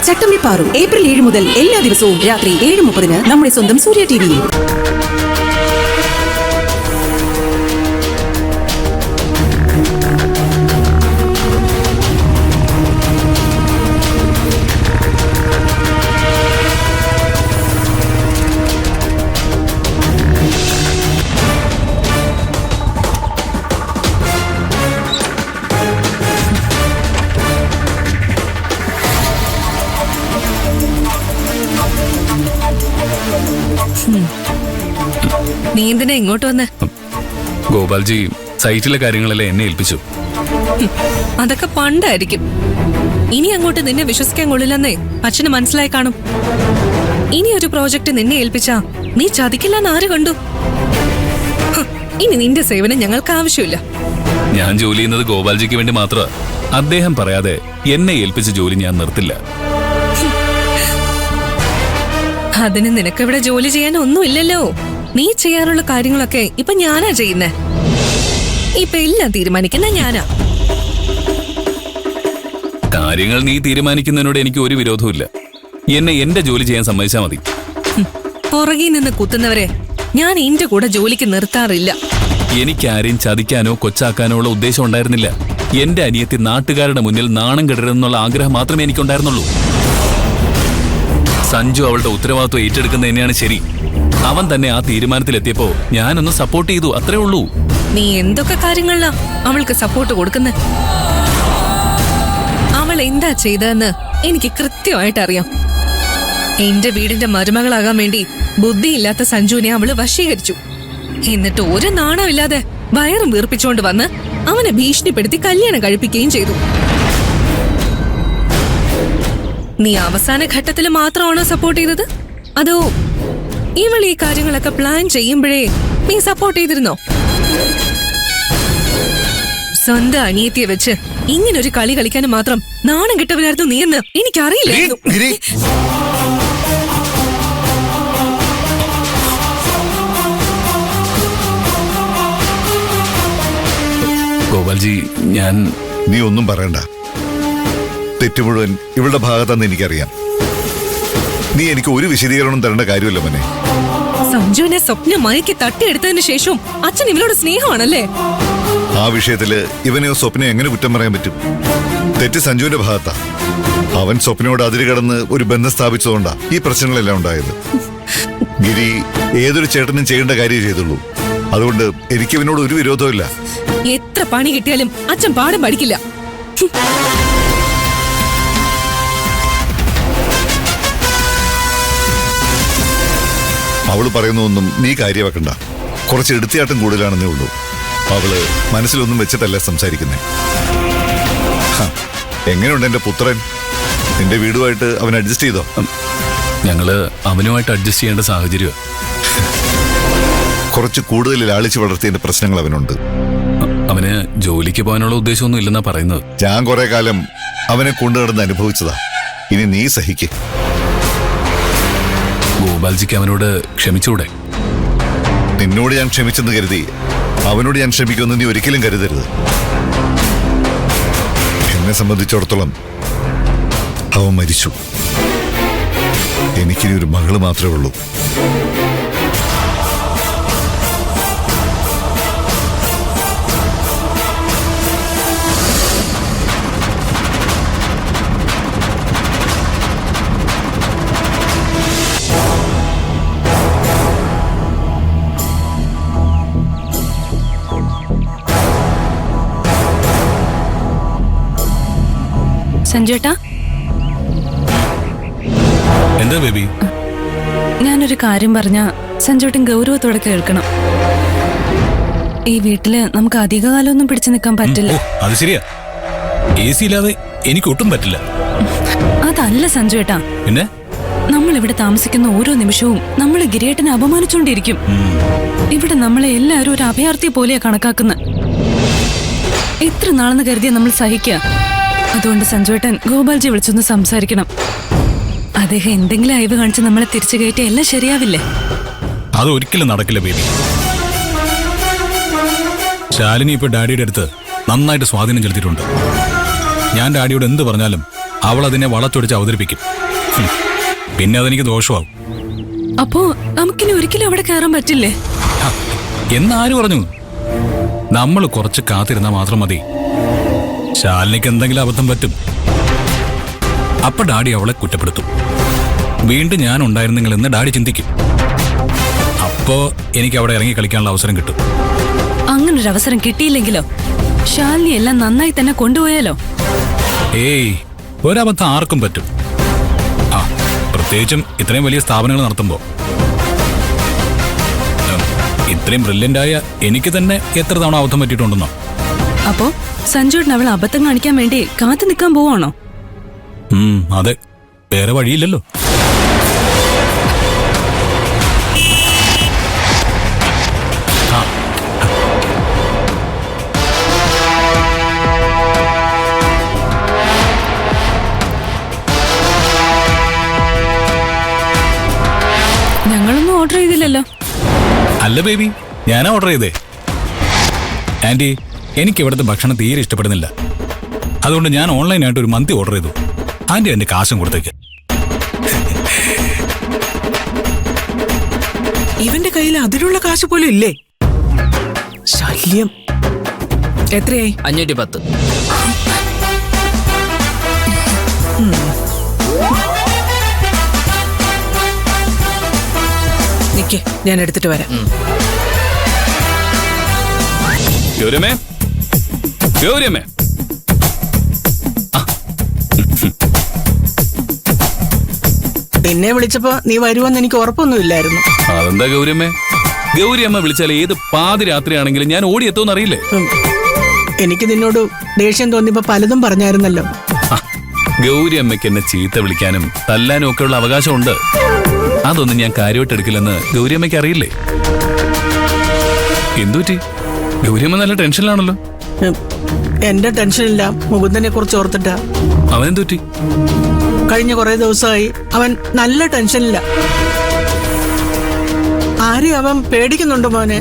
ചട്ടമ്പി Paru April 7 മുതൽ എല്ലാ ദിവസവും രാത്രി 7:30 നമ്മുടെ സ്വന്തം സൂര്യ ടിവിയിൽ. നീ എന്തിനാ ഇങ്ങോട്ട് വന്ന്? ഗോപാൽജി സൈറ്റിലെ കാര്യങ്ങളെല്ലാം എന്നെ ഏൽപ്പിച്ചു. അതൊക്കെ പണ്ടായിരിക്കും. ഇനി അങ്ങോട്ട് നിന്നെ വിശ്വസിക്കാൻ കൊള്ളില്ലെന്നേ അച്ഛന് മനസ്സിലായി കാണും. ഇനി ഒരു പ്രോജക്റ്റ് നിന്നെ ഏൽപ്പിച്ചാ നീ ചതിക്കില്ലെന്ന് ആര് കണ്ടു? ഇനി നിന്റെ സേവനം ഞങ്ങൾക്ക് ആവശ്യമില്ല. ഞാൻ ജോലി ചെയ്യുന്നത് ഗോപാൽജിക്ക് വേണ്ടി മാത്രമാ. അദ്ദേഹം പറയാതെ എന്നെ ഏൽപ്പിച്ച ജോലി ഞാൻ നിർത്തില്ല. അതിന് നിനക്കിവിടെ ജോലി ചെയ്യാൻ ഒന്നുമില്ലല്ലോ. നീ ചെയ്യാനുള്ള കാര്യങ്ങളൊക്കെ ഇപ്പൊ ഞാനാ ചെയ്യുന്നേ. ഇപ്പൊ എല്ലാം തീരുമാനിക്കുന്ന ഞാനാ. കാര്യങ്ങൾ നീ തീരുമാനിക്കുന്നതിനോട് എനിക്ക് ഒരു വിരോധവുമില്ല. എന്നെ എന്റെ ജോലി ചെയ്യാൻ സമ്മതിച്ചാൽ മതി. പുറകിൽ നിന്ന് കുത്തുന്നവരെ ഞാൻ എന്റെ കൂടെ ജോലിക്ക് നിർത്താറില്ല. എനിക്ക് ആരെയും ചതിക്കാനോ കൊച്ചാക്കാനോ ഉള്ള ഉദ്ദേശം ഉണ്ടായിരുന്നില്ല. എന്റെ അനിയത്തി നാട്ടുകാരുടെ മുന്നിൽ നാണം കെടരുതെന്നുള്ള ആഗ്രഹം മാത്രമേ എനിക്കുണ്ടായിരുന്നുള്ളൂ. സഞ്ജു അവളുടെ ഉത്തരവാദിത്വം ഏറ്റെടുക്കുന്നത് തന്നെയാണ് ശരി. അവൻ തന്നെ ആ തീരുമാനത്തിലെത്തിയപ്പോ ഞാനൊന്ന് സപ്പോർട്ട് ചെയ്തു, അത്രേ ഉള്ളൂ. നീ എന്തൊക്കെ കാര്യങ്ങളിലാ അവൾക്ക് സപ്പോർട്ട് കൊടുക്കുന്നത്? അവൾ എന്താ ചെയ്തതെന്ന് എനിക്ക് കൃത്യമായിട്ട് അറിയാം. എന്റെ വീടിന്റെ മരുമകളാകാൻ വേണ്ടി ബുദ്ധിയില്ലാത്ത സഞ്ജുവിനെ അവള് വശീകരിച്ചു. എന്നിട്ട് ഒരു നാണമില്ലാതെ വയറും വീർപ്പിച്ചുകൊണ്ട് വന്ന് അവനെ ഭീഷണിപ്പെടുത്തി കല്യാണം കഴിപ്പിക്കുകയും ചെയ്തു. നീ അവസാന ഘട്ടത്തിൽ മാത്രമാണോ സപ്പോർട്ട് ചെയ്തത്? അതോ ഇവൾ ഈ കാര്യങ്ങളൊക്കെ പ്ലാൻ ചെയ്യുമ്പോഴേ നീ സപ്പോർട്ട് ചെയ്തിരുന്നോ? സ്വന്തം അനിയത്തിയെ വെച്ച് ഇങ്ങനൊരു കളി കളിക്കാൻ മാത്രം നാണം കിട്ടവനായിരുന്നു നീ എന്ന് എനിക്കറിയില്ലായിരുന്നു. ഗോപാൽജി, നീ ഒന്നും പറയണ്ട. തെറ്റ് മുഴുവൻ ഇവളുടെ ഭാഗത്താന്ന് എനിക്കറിയാം. നീ എനിക്ക് ഒരു വിശദീകരണം തരേണ്ട കാര്യമല്ല മോനെ. സഞ്ജുവിനെ സ്വപ്നം മയക്കി തട്ടിയെടുത്തതിന് ശേഷം അച്ഛൻ ഇവളോട് സ്നേഹമാണല്ലേ? ആ വിഷയത്തില് ഇവനെയോ സ്വപ്നം എങ്ങനെ കുറ്റം പറയാൻ പറ്റും? തെറ്റ് സഞ്ജുവിന്റെ ഭാഗത്താ. അവൻ സ്വപ്നയോട് അതിര് കടന്ന് ഒരു ബന്ധം സ്ഥാപിച്ചതുകൊണ്ടാ ഈ പ്രശ്നങ്ങളെല്ലാം ഉണ്ടായത്. ഗിരി ഏതൊരു ചേട്ടനും ചെയ്യേണ്ട കാര്യം ചെയ്തുള്ളൂ. അതുകൊണ്ട് എനിക്ക് ഇവനോട് ഒരു വിരോധമില്ല. എത്ര പണി കിട്ടിയാലും അച്ഛൻ പാഠം പഠിക്കില്ല. അവള് പറയുന്നതൊന്നും നീ കാര്യമാക്കണ്ട. കുറച്ച് എടുത്തിയാട്ടം കൂടുതലാണെന്നേ ഉള്ളൂ. അവള് മനസ്സിലൊന്നും വെച്ചിട്ടല്ല സംസാരിക്കുന്നേ. എങ്ങനെയുണ്ട് എന്റെ പുത്രൻ? നിന്റെ വീടുമായിട്ട് അവൻ അഡ്ജസ്റ്റ് ചെയ്തോ? ഞങ്ങള് അവനുമായിട്ട് അഡ്ജസ്റ്റ് ചെയ്യേണ്ട സാഹചര്യം. കുറച്ച് കൂടുതൽ ലാളിച്ച് വളർത്തിയതിന്റെ പ്രശ്നങ്ങൾ അവനുണ്ട്. അവന് ജോലിക്ക് പോകാനുള്ള ഉദ്ദേശമൊന്നും ഇല്ലെന്നാ പറയുന്നത്. ഞാൻ കുറെ കാലം അവനെ കൊണ്ടുനടന്ന് അനുഭവിച്ചതാ. ഇനി നീ സഹിക്ക്. ഗോപാൽജിക്ക് അവനോട് ക്ഷമിച്ചൂടെ? നിന്നോട് ഞാൻ ക്ഷമിച്ചെന്ന് കരുതി അവനോട് ഞാൻ ക്ഷമിക്കുമെന്ന് നീ ഒരിക്കലും കരുതരുത്. എന്നെ സംബന്ധിച്ചിടത്തോളം അവൻ മരിച്ചു. എനിക്കിനി ഒരു മകള് മാത്രമേ ഉള്ളൂ. സഞ്ജുട്ടാ, എന്താ ബേബി? ഞാനൊരു കാര്യം പറഞ്ഞ സഞ്ജുട്ടൻ ഗൗരവത്തോടെ കേൾക്കണം. ഈ വീട്ടില് നമുക്ക് അധികകാലമൊന്നും പിടിച്ചു നിൽക്കാൻ പറ്റില്ല. അത് ശരിയാ. AC ഇല്ലാതെ എനിക്ക് ഒട്ടും പറ്റില്ല. അതല്ല സഞ്ജുട്ടാ, പിന്നെ നമ്മൾ ഇവിടെ താമസിക്കുന്ന ഓരോ നിമിഷവും നമ്മൾ ഗിരിയേട്ടനെ അപമാനിച്ചുകൊണ്ടിരിക്കും. ഇവിടെ നമ്മളെ എല്ലാവരും ഒരു അഭയാർത്ഥിയെ പോലെയാ കണക്കാക്കുന്നത്. എത്ര നാളെന്ന് കരുതിയാ നമ്മൾ സഹിക്കുക. അതുകൊണ്ട് സഞ്ജുവേട്ടൻ ഗോപാൽജി വിളിച്ചൊന്ന് സംസാരിക്കണം. അദ്ദേഹം എന്തെങ്കിലും അയവ് കാണിച്ച് നമ്മളെ തിരിച്ചു കയറ്റി എല്ലാം ശരിയാവില്ലേ? അതൊരിക്കലും നടക്കില്ല ബേബി. ശാലിനി ഇപ്പൊ ഡാഡിയുടെ അടുത്ത് നന്നായിട്ട് സ്വാധീനം ചെലുത്തിയിട്ടുണ്ട്. ഞാൻ ഡാഡിയോട് എന്ത് പറഞ്ഞാലും അവൾ അതിനെ വളച്ചൊടിച്ച് അവതരിപ്പിക്കും. പിന്നെ അതെനിക്ക് ദോഷമാവും. അപ്പോ നമുക്കിനി ഒരിക്കലും അവിടെ കയറാൻ പറ്റില്ലേ? എന്നാര് പറഞ്ഞു? നമ്മൾ കുറച്ച് കാത്തിരുന്നാൽ മാത്രം മതി. ശാലിനിക്ക് എന്തെങ്കിലും അബദ്ധം പറ്റും. അപ്പൊ ഡാഡി അവളെ കുറ്റപ്പെടുത്തും. വീണ്ടും ഞാൻ ഉണ്ടായിരുന്നെങ്കിൽ എന്ന് ഡാഡി ചിന്തിക്കും. അപ്പോ എനിക്ക് അവിടെ ഇറങ്ങി കളിക്കാനുള്ള അവസരം കിട്ടും. അങ്ങനൊരു അവസരം കിട്ടിയില്ലെങ്കിലോ? ശാലിനി എല്ലാം നന്നായി തന്നെ കൊണ്ടുപോയാലോ? ഏയ്, ഒരബദ്ധം ആർക്കും പറ്റും. പ്രത്യേകിച്ചും ഇത്രയും വലിയ സ്ഥാപനങ്ങൾ നടത്തുമ്പോ. ഇത്രയും ബ്രില്യൻ്റായ എനിക്ക് തന്നെ എത്ര തവണ അബദ്ധം പറ്റിയിട്ടുണ്ടെന്നോ? അപ്പോ സഞ്ജുവേട്ടൻ അവൾ അബദ്ധം കാണിക്കാൻ വേണ്ടി കാത്തു നിൽക്കാൻ പോവാണോ? അതെ, വേറെ വഴിയില്ലല്ലോ. ഞങ്ങളൊന്നും ഓർഡർ ചെയ്തില്ലല്ലോ. അല്ല ബേബി, ഞാനാ ഓർഡർ ചെയ്തേ. ആന്റി, എനിക്ക് ഇവിടുത്തെ ഭക്ഷണം തീരെ ഇഷ്ടപ്പെടുന്നില്ല. അതുകൊണ്ട് ഞാൻ ഓൺലൈനായിട്ട് ഒരു മന്തി ഓർഡർ ചെയ്തു. ആന്റി എന്റെ കാശും കൊടുത്തേക്ക്. ഇവന്റെ കയ്യിൽ അതിനുള്ള കാശ് പോലും ഇല്ലേ? ശല്യം. എത്രയായി? 510. നിക്ക്, ഞാൻ എടുത്തിട്ട് വരാം. ഗൗരമ്മേ, ഗൗരമ്മേ, നിന്നെ വിളിച്ചപ്പോ നീ വരുമെന്ന് എനിക്ക് ഉറപ്പൊന്നുമില്ലായിരുന്നു. അതെന്താ ഗൗരമ്മേ? ഗൗരിയമ്മ വിളിച്ചാൽ ഏത് പാതിരാത്രിയാണെങ്കിലും ഞാൻ ഓടിയെത്തുമെന്ന് അറിയില്ലേ? എനിക്ക് നിന്നോട് ദേഷ്യം തോന്നിയപ്പോ പലതും പറഞ്ഞായിരുന്നല്ലോ. ഗൗരിയമ്മയ്ക്ക് എന്നെ ചീത്ത വിളിക്കാനും തല്ലാനും ഒക്കെ ഉള്ള അവകാശമുണ്ട്. അതൊന്നും ഞാൻ കാര്യമായിട്ട് എടുക്കില്ലെന്ന് ഗൗരിയമ്മയ്ക്ക് അറിയില്ലേ? എന്തുപറ്റി? ഗൗരിയമ്മ നല്ല ടെൻഷനിലാണല്ലോ. എന്റെ ടെൻഷനില്ല, മുകുന്ദനെ കുറിച്ച് ഓർത്തിട്ടാ. അവനെന്തുപറ്റി? കഴിഞ്ഞ കുറെ ദിവസമായി അവൻ നല്ല ടെൻഷനില്ല. ആരെയും അവൻ പേടിക്കുന്നുണ്ട് മോനെ.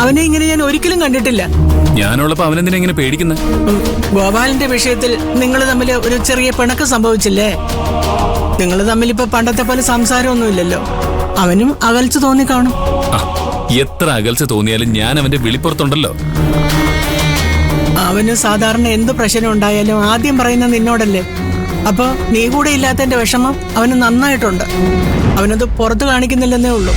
അവനെ ഇങ്ങനെ ഞാൻ ഒരിക്കലും കണ്ടിട്ടില്ല. ഞാനുള്ളപ്പോ അവനെന്തിനാ ഇങ്ങനെ പേടിക്കുന്നത്? ഗോപാലിന്റെ വിഷയത്തിൽ നിങ്ങൾ തമ്മിൽ ഒരു ചെറിയ പിണക്കം സംഭവിച്ചില്ലേ? നിങ്ങൾ തമ്മിൽ ഇപ്പൊ പണ്ടത്തെ പോലെ സംസാരമൊന്നുമില്ലല്ലോ. അവനും അകൽച്ച തോന്നിക്കാണും. എത്ര അകൽച്ച തോന്നിയാലും ഞാൻ അവന്റെ വിളിപ്പുറത്തുണ്ടല്ലോ. അവന് സാധാരണ എന്ത് പ്രശ്നം ഉണ്ടായാലും ആദ്യം പറയുന്ന നിന്നോടല്ലേ. അപ്പൊ നീ കൂടെ ഇല്ലാത്തതിന്റെ വിഷമം അവന് നന്നായിട്ടുണ്ട്. അവനത് പുറത്തു കാണിക്കുന്നില്ലെന്നേ ഉള്ളൂ.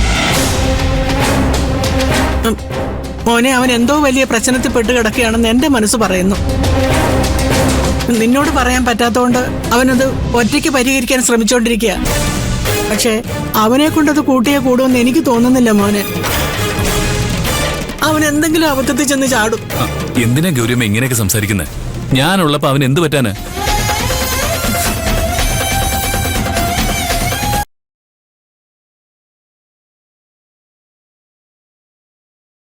മോനെ, അവൻ എന്തോ വലിയ പ്രശ്നത്തിൽ പെട്ട് കിടക്കുകയാണെന്ന് എന്റെ മനസ്സ് പറയുന്നു. നിന്നോട് പറയാൻ പറ്റാത്തതുകൊണ്ട് അവനത് ഒറ്റയ്ക്ക് പരിഹരിക്കാൻ ശ്രമിച്ചോണ്ടിരിക്കുക. പക്ഷെ അവനെ കൊണ്ടത് കൂട്ടിയേ കൂടുമെന്ന് എനിക്ക് തോന്നുന്നില്ല മോനെ. അവൻ എന്തെങ്കിലും അബദ്ധത്തിൽ ചെന്ന് ചാടും. എന്തിനാ ഗൗരിയമ്മ ഇങ്ങനെയൊക്കെ സംസാരിക്കുന്നത്? ഞാനുള്ളപ്പോ അവൻ എന്ത് പറ്റാന്?